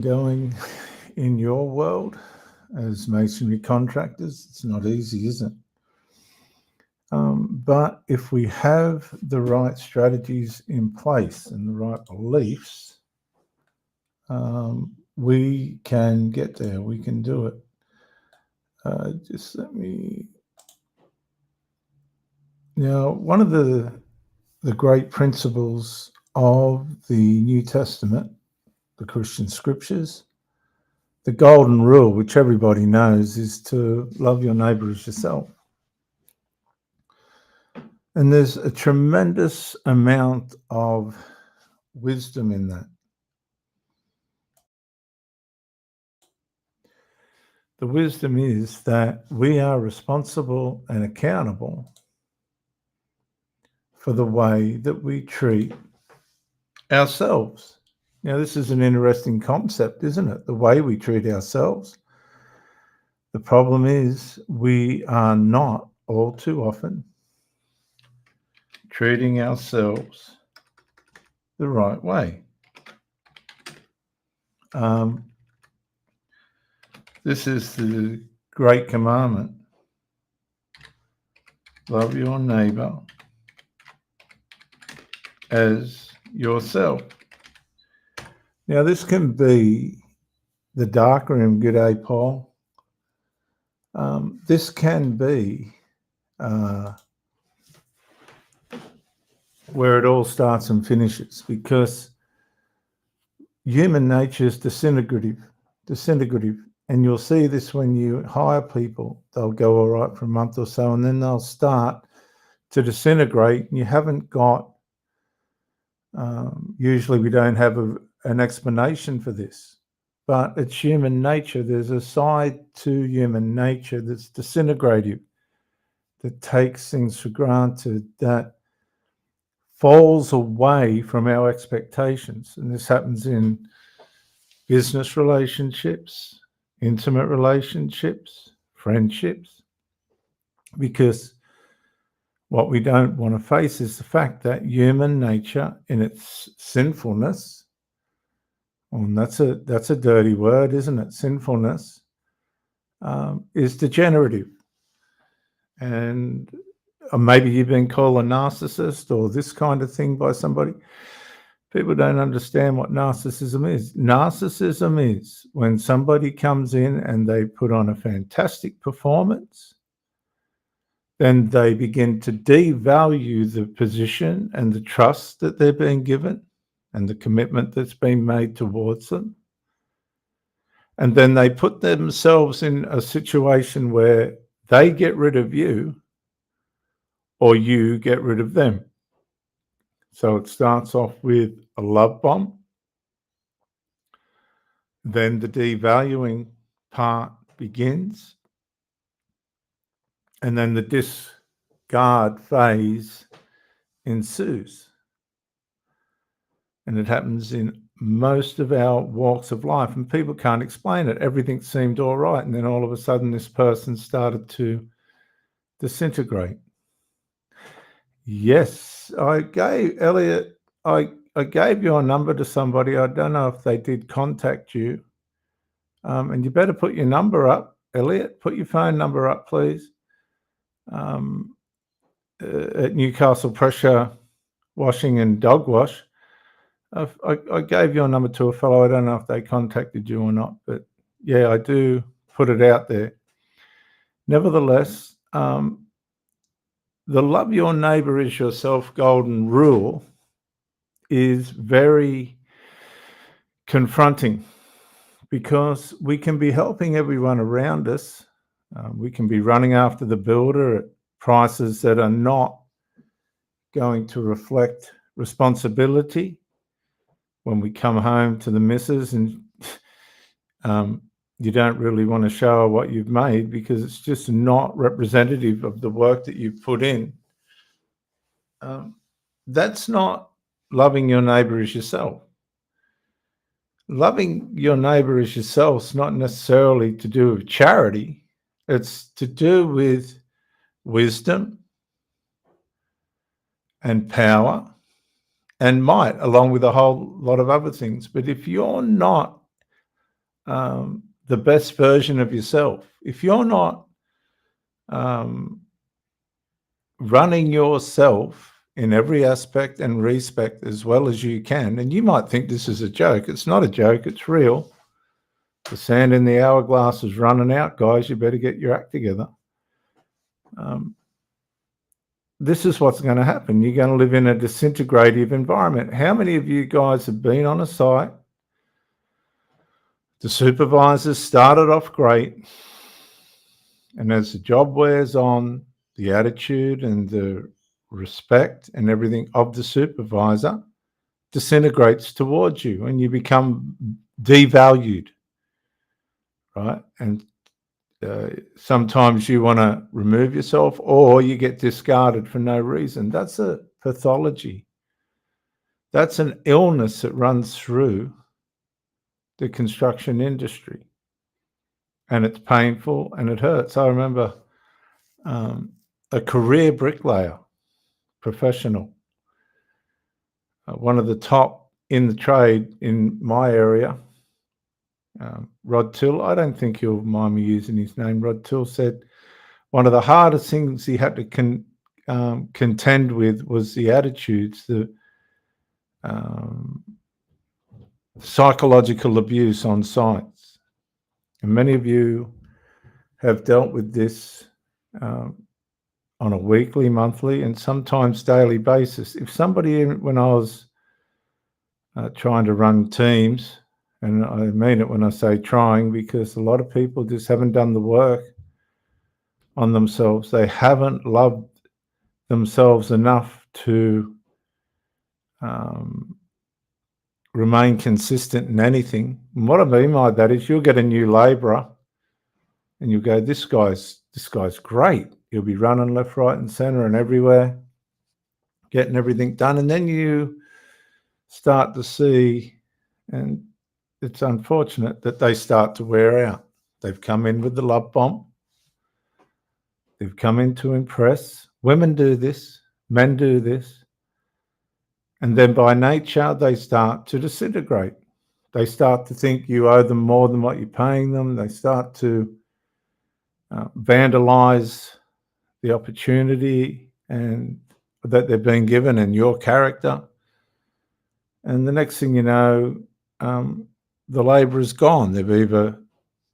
going in your world as masonry contractors. It's not easy, is it? But if we have the right strategies in place and the right beliefs, we can get there. We can do it. Just let me. Now, one of the great principles of the New Testament, the Christian scriptures, the golden rule, which everybody knows, is to love your neighbor as yourself. And there's a tremendous amount of wisdom in that. The wisdom is that we are responsible and accountable for the way that we treat ourselves. Now, this is an interesting concept, isn't it? The way we treat ourselves. The problem is we are not all too often treating ourselves the right way. This is the great commandment. Love your neighbor as yourself. Now, this can be the dark room. Good day, Paul. This can be where it all starts and finishes, because human nature is disintegrative. And you'll see this when you hire people. They'll go all right for a month or so, and then they'll start to disintegrate. And you haven't got, usually we don't have an explanation for this, but it's human nature. There's a side to human nature that's disintegrative, that takes things for granted, that falls away from our expectations. And this happens in business relationships, intimate relationships, friendships, because what we don't want to face is the fact that human nature in its sinfulness, and that's a dirty word, isn't it? Sinfulness is degenerative. And maybe you've been called a narcissist or this kind of thing by somebody. People don't understand what narcissism is. Narcissism is when somebody comes in and they put on a fantastic performance, then they begin to devalue the position and the trust that they're being given and the commitment that's been made towards them. And then they put themselves in a situation where they get rid of you or you get rid of them. So it starts off with a love bomb. Then the devaluing part begins. And then the discard phase ensues. And it happens in most of our walks of life, and people can't explain it. Everything seemed all right, and then all of a sudden this person started to disintegrate. Yes, I gave Elliot, I gave your number to somebody. I don't know if they did contact you. And you better put your number up, Elliot. Put your phone number up, please. At Newcastle Pressure Washing and Dog Wash. I gave your number to a fellow. I don't know if they contacted you or not, but yeah, I do put it out there. Nevertheless, the love your neighbor as yourself golden rule is very confronting, because we can be helping everyone around us. We can be running after the builder at prices that are not going to reflect responsibility when we come home to the missus, and you don't really want to show her what you've made because it's just not representative of the work that you've put in. That's not loving your neighbor as yourself. Loving your neighbor as yourself is not necessarily to do with charity. It's to do with wisdom and power and might, along with a whole lot of other things. But if you're not the best version of yourself. If you're not running yourself in every aspect and respect as well as you can, and you might think this is a joke. It's not a joke. It's real. The sand in the hourglass is running out, guys. You better get your act together. This is what's going to happen. You're going to live in a disintegrative environment. How many of you guys have been on a site? The supervisors started off great, and as the job wears on, the attitude and the respect and everything of the supervisor disintegrates towards you, and you become devalued, right? And sometimes you want to remove yourself, or you get discarded for no reason. That's a pathology. That's an illness that runs through the construction industry, and it's painful and it hurts. I remember a career bricklayer, professional, one of the top in the trade in my area, Rod Till. I don't think you'll mind me using his name. Rod Till said one of the hardest things he had to contend with was the attitudes, the psychological abuse on sites. And many of you have dealt with this on a weekly, monthly, and sometimes daily basis. If somebody, when I was trying to run teams, and I mean it when I say trying, because a lot of people just haven't done the work on themselves. They haven't loved themselves enough to remain consistent in anything. And what I mean by that is you'll get a new labourer and you'll go, this guy's great. He'll be running left, right and centre and everywhere, getting everything done. And then you start to see, and it's unfortunate that they start to wear out. They've come in with the love bomb. They've come in to impress. Women do this, men do this. And then by nature, they start to disintegrate. They start to think you owe them more than what you're paying them. They start to vandalize the opportunity and that they've been given and your character. And the next thing you know, the labourer's gone. They've either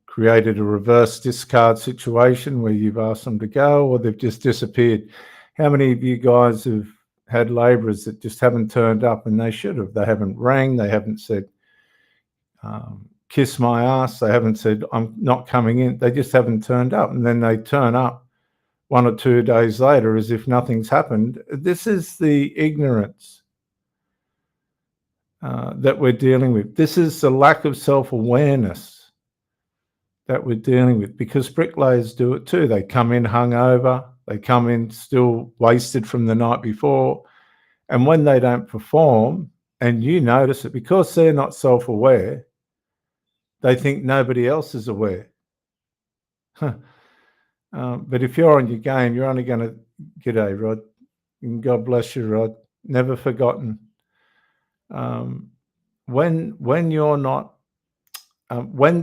created a reverse discard situation where you've asked them to go, or they've just disappeared. How many of you guys have had labourers that just haven't turned up, and they should have? They haven't rang, they haven't said, kiss my ass, they haven't said, I'm not coming in. They just haven't turned up, and then they turn up 1 or 2 days later as if nothing's happened. This is the ignorance that we're dealing with. This is the lack of self-awareness that we're dealing with, because bricklayers do it too. They come in hungover, they come in still wasted from the night before, and when they don't perform, and you notice it, because they're not self-aware, they think nobody else is aware. But if you're on your game, you're only going to, g'day, Rod, and God bless you, Rod, never forgotten. When you're not,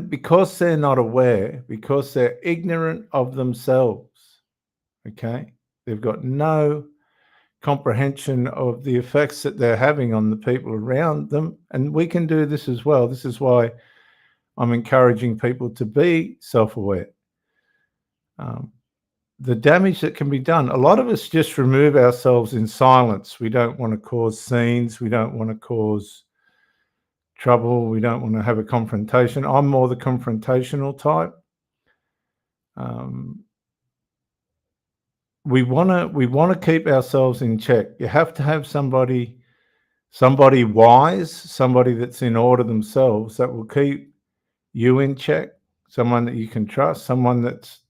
because they're not aware, because they're ignorant of themselves, okay, they've got no comprehension of the effects that they're having on the people around them. And we can do this as well. This is why I'm encouraging people to be self-aware. The damage that can be done, a lot of us just remove ourselves in silence. We don't want to cause scenes. We don't want to cause trouble. We don't want to have a confrontation. I'm more the confrontational type. We want to keep ourselves in check. You have to have somebody wise, somebody that's in order themselves, that will keep you in check, someone that you can trust, someone that's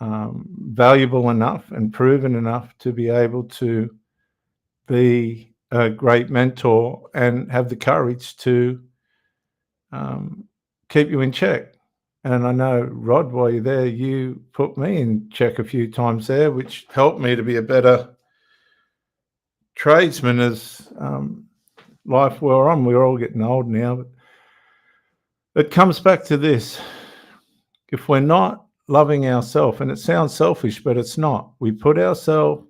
valuable enough and proven enough to be able to be a great mentor and have the courage to keep you in check. And I know, Rod, while you're there, you put me in check a few times there, which helped me to be a better tradesman as life wore on. We're all getting old now. But It comes back to this. If we're not loving ourselves, and it sounds selfish, but it's not, we put ourselves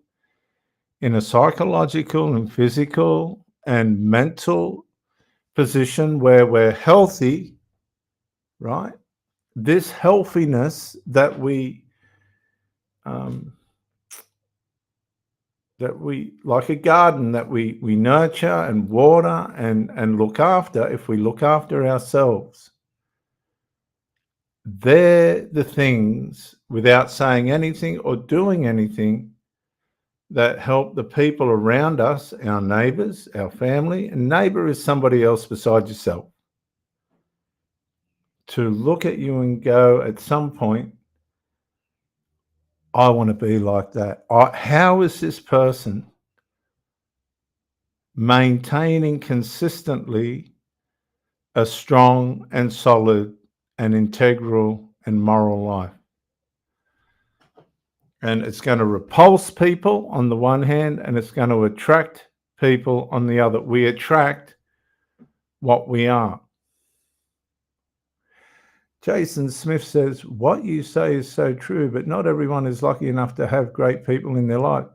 in a psychological and physical and mental position where we're healthy, right? This healthiness that we like a garden that we nurture and water and look after. If we look after ourselves, they're the things, without saying anything or doing anything, that help the people around us, our neighbors, our family. And neighbor is somebody else beside yourself, to look at you and go, at some point, I want to be like that. How is this person maintaining consistently a strong and solid and integral and moral life? And it's going to repulse people on the one hand, and it's going to attract people on the other. We attract what we are. Jason Smith says, what you say is so true, but not everyone is lucky enough to have great people in their life.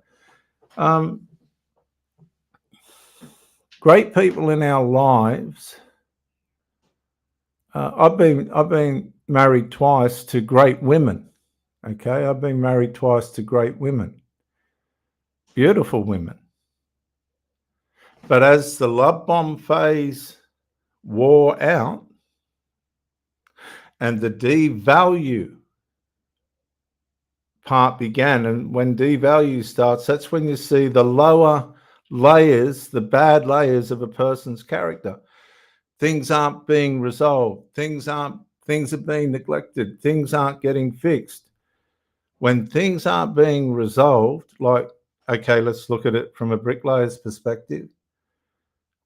Great people in our lives. I've been married twice to great women. Okay, I've been married twice to great women, beautiful women. But as the love bomb phase wore out and the devalue part began, and when devalue starts, that's when you see the lower layers, the bad layers of a person's character. Things aren't being resolved. Things are being neglected. Things aren't getting fixed. When things aren't being resolved, like, okay, let's look at it from a bricklayer's perspective.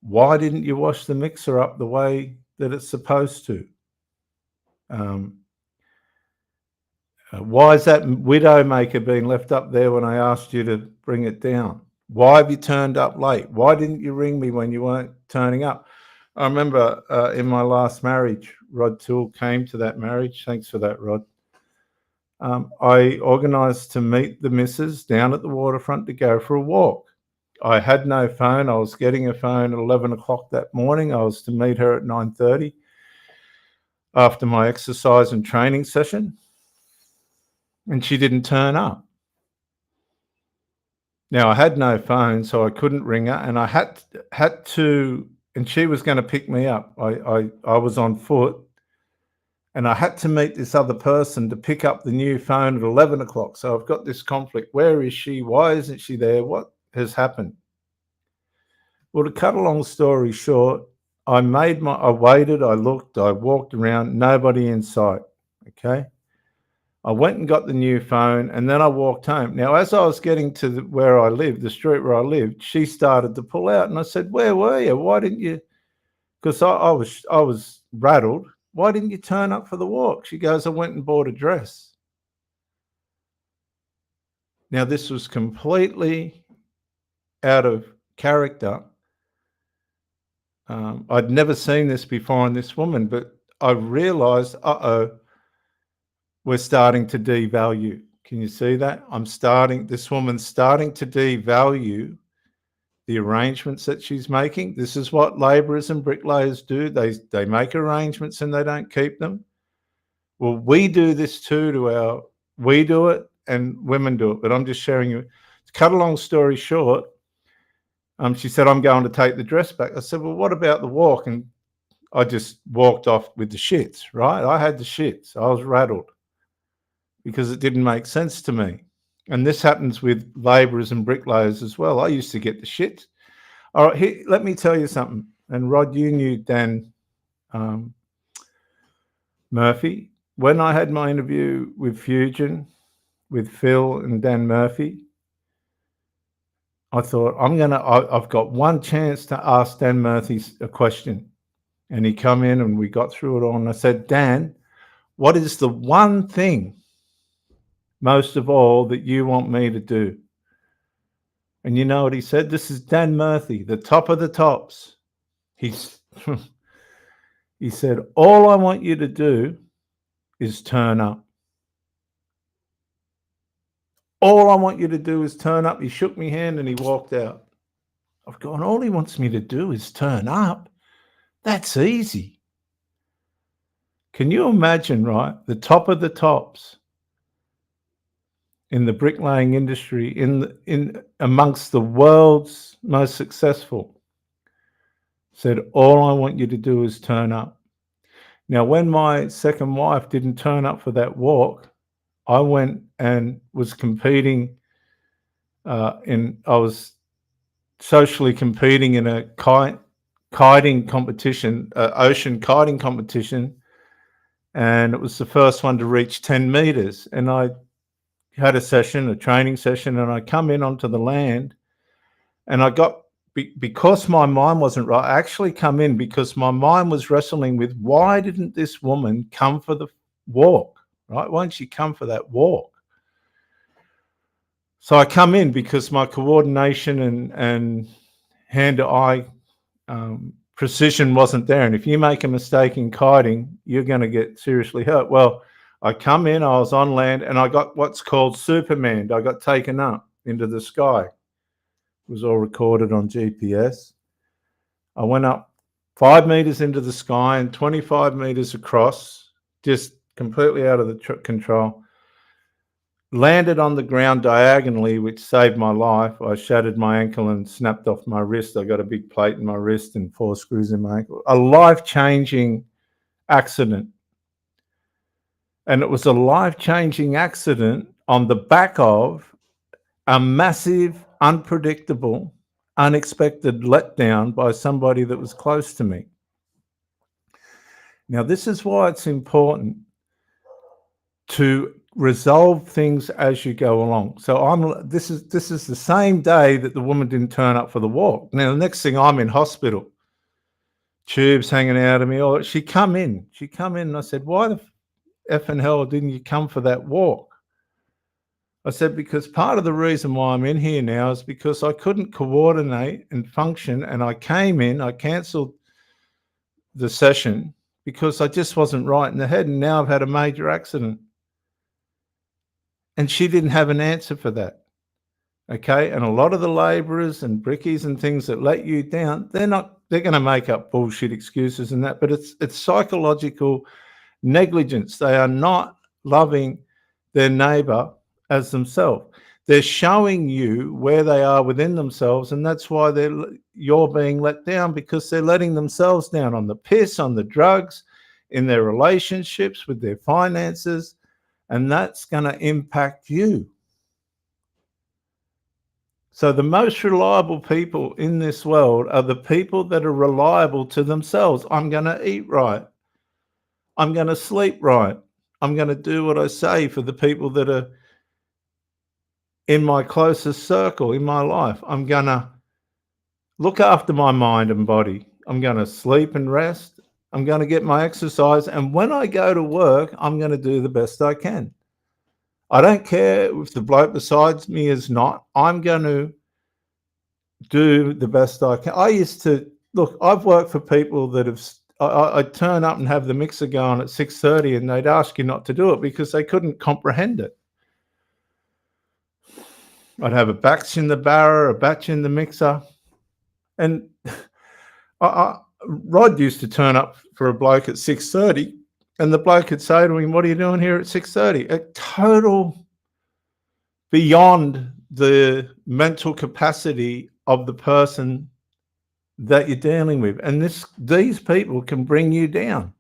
Why didn't you wash the mixer up the way that it's supposed to? Why is that Widowmaker being left up there when I asked you to bring it down? Why have you turned up late? Why didn't you ring me when you weren't turning up? I remember in my last marriage, Rod Toole came to that marriage. Thanks for that, Rod. I organised to meet the missus down at the waterfront to go for a walk. I had no phone. I was getting a phone at 11 o'clock that morning. I was to meet her at 9:30 after my exercise and training session, and she didn't turn up. Now, I had no phone, so I couldn't ring her, and I had to, and she was going to pick me up. I was on foot, and I had to meet this other person to pick up the new phone at 11 o'clock. So I've got this conflict. Where is she? Why isn't she there? What has happened? Well, to cut a long story short, I waited, I looked, I walked around, nobody in sight. Okay. I went and got the new phone, and then I walked home. Now, as I was getting to where I lived, the street where I lived, she started to pull out, and I said, "Where were you? Why didn't you?" Because I was rattled. Why didn't you turn up for the walk? She goes, "I went and bought a dress." Now, this was completely out of character. I'd never seen this before in this woman, but I realized, we're starting to devalue. Can you see that? This woman's starting to devalue the arrangements that she's making. This is what laborers and bricklayers do. They make arrangements and they don't keep them. Well, we do this too we do it and women do it, but I'm just sharing you. To cut a long story short, she said, "I'm going to take the dress back." I said, "Well, what about the walk?" And I just walked off with the shits, right? I had the shits. I was rattled because it didn't make sense to me. And this happens with laborers and bricklayers as well. I used to get the shit. All right, let me tell you something. And Rod, you knew Dan Murphy. When I had my interview with Fusion, with Phil and Dan Murphy, I thought, I've got one chance to ask Dan Murphy a question. And he come in and we got through it all. And I said, "Dan, what is the one thing most of all that you want me to do?" And you know what he said? This is Dan Murphy, the top of the tops. He's He said, all I want you to do is turn up. All I want you to do is turn up. He shook my hand and he walked out. I've gone, all he wants me to do is turn up. That's easy. Can you imagine, right? The top of the tops in the bricklaying industry, in amongst the world's most successful, said, all I want you to do is turn up. Now, when my second wife didn't turn up for that walk, I went and was competing I was socially competing in a kiting competition, ocean kiting competition, and it was the first one to reach 10 meters. And I had a training session, and I come in onto the land, and I got, because my mind wasn't right, I actually come in because my mind was wrestling with, why didn't this woman come for the walk, right? Why didn't she come for that walk? So I come in because my coordination and hand-to-eye precision wasn't there. And if you make a mistake in kiting, you're going to get seriously hurt. Well, I come in, I was on land, and I got what's called Superman. I got taken up into the sky. It was all recorded on GPS. I went up 5 meters into the sky and 25 meters across, just completely out of the control. Landed on the ground diagonally, which saved my life. I shattered my ankle and snapped off my wrist. I got a big plate in my wrist and 4 screws in my ankle. A life-changing accident. And it was a life-changing accident on the back of a massive, unpredictable, unexpected letdown by somebody that was close to me. Now, this is why it's important to resolve things as you go along. So this is the same day that the woman didn't turn up for the walk. Now, the next thing, I'm in hospital, tubes hanging out of me. Oh, she come in, and I said, why the effing hell didn't you come for that walk? I said, because part of the reason why I'm in here now is because I couldn't coordinate and function, and I came in, I cancelled the session because I just wasn't right in the head, and now I've had a major accident. And she didn't have an answer for that. Okay, and a lot of the labourers and brickies and things that let you down, they're going to make up bullshit excuses and that, but it's psychological negligence. They are not loving their neighbour as themselves. They're showing you where they are within themselves, and that's why you're being let down, because they're letting themselves down on the piss, on the drugs, in their relationships, with their finances, and that's going to impact you. So the most reliable people in this world are the people that are reliable to themselves. I'm going to eat right. I'm going to sleep right. I'm going to do what I say for the people that are in my closest circle in my life. I'm going to look after my mind and body. I'm going to sleep and rest. I'm going to get my exercise. And when I go to work, I'm going to do the best I can. I don't care if the bloke beside me is not. I'm going to do the best I can. I used to, look, I've worked for people that have, I'd turn up and have the mixer going at 6:30 and they'd ask you not to do it because they couldn't comprehend it. I'd have a batch in the barra, a batch in the mixer. And Rod used to turn up for a bloke at 6:30 and the bloke would say to him, what are you doing here at 6:30? A total beyond the mental capacity of the person that you're dealing with. And these people can bring you down.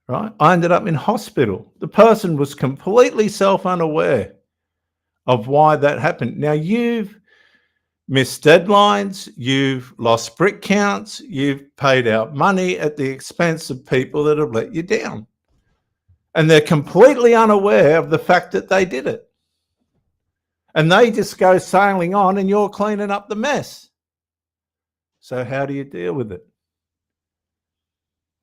Right? I ended up in hospital. The person was completely self-unaware of why that happened. Now, you've missed deadlines, you've lost brick counts, you've paid out money at the expense of people that have let you down. And they're completely unaware of the fact that they did it. And they just go sailing on and you're cleaning up the mess. So how do you deal with it?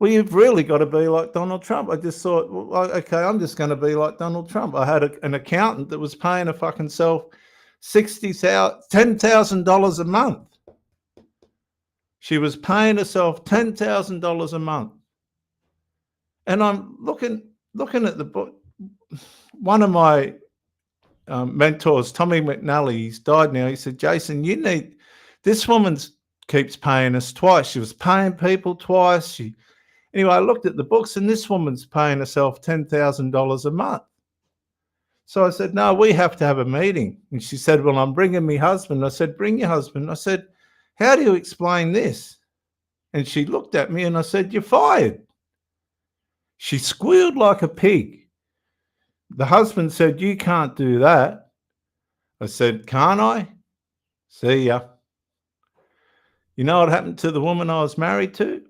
Well, you've really got to be like Donald Trump. I just thought, well, okay, I'm just going to be like Donald Trump. I had an accountant that was paying a fucking self $10,000 a month. She was paying herself $10,000 a month. And I'm looking at the book. One of my mentors, Tommy McNally, he's died now. He said, Jason, this woman keeps paying us twice. She was paying people twice. Anyway, I looked at the books, and this woman's paying herself $10,000 a month. So I said, no, we have to have a meeting. And she said, well, I'm bringing my husband. I said, bring your husband. I said, how do you explain this? And she looked at me and I said, you're fired. She squealed like a pig. The husband said, you can't do that. I said, can't I? See ya. You know what happened to the woman I was married to?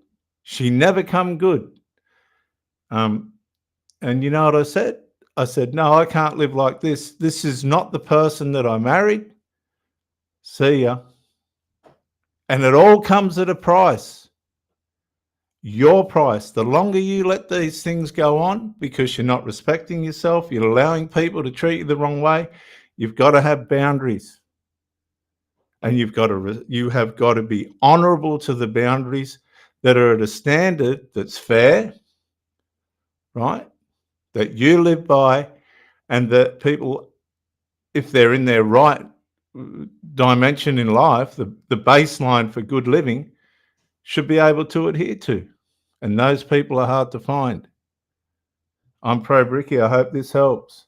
She never come good. And you know what I said? I said, no, I can't live like this. This is not the person that I married. See ya. And it all comes at a price. Your price. The longer you let these things go on because you're not respecting yourself, you're allowing people to treat you the wrong way, you've got to have boundaries. And you have got to be honorable to the boundaries that are at a standard that's fair, right? That you live by, and that people, if they're in their right dimension in life, the baseline for good living, should be able to adhere to. And those people are hard to find. I'm Pro Bricky. I hope this helps.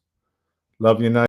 Love you,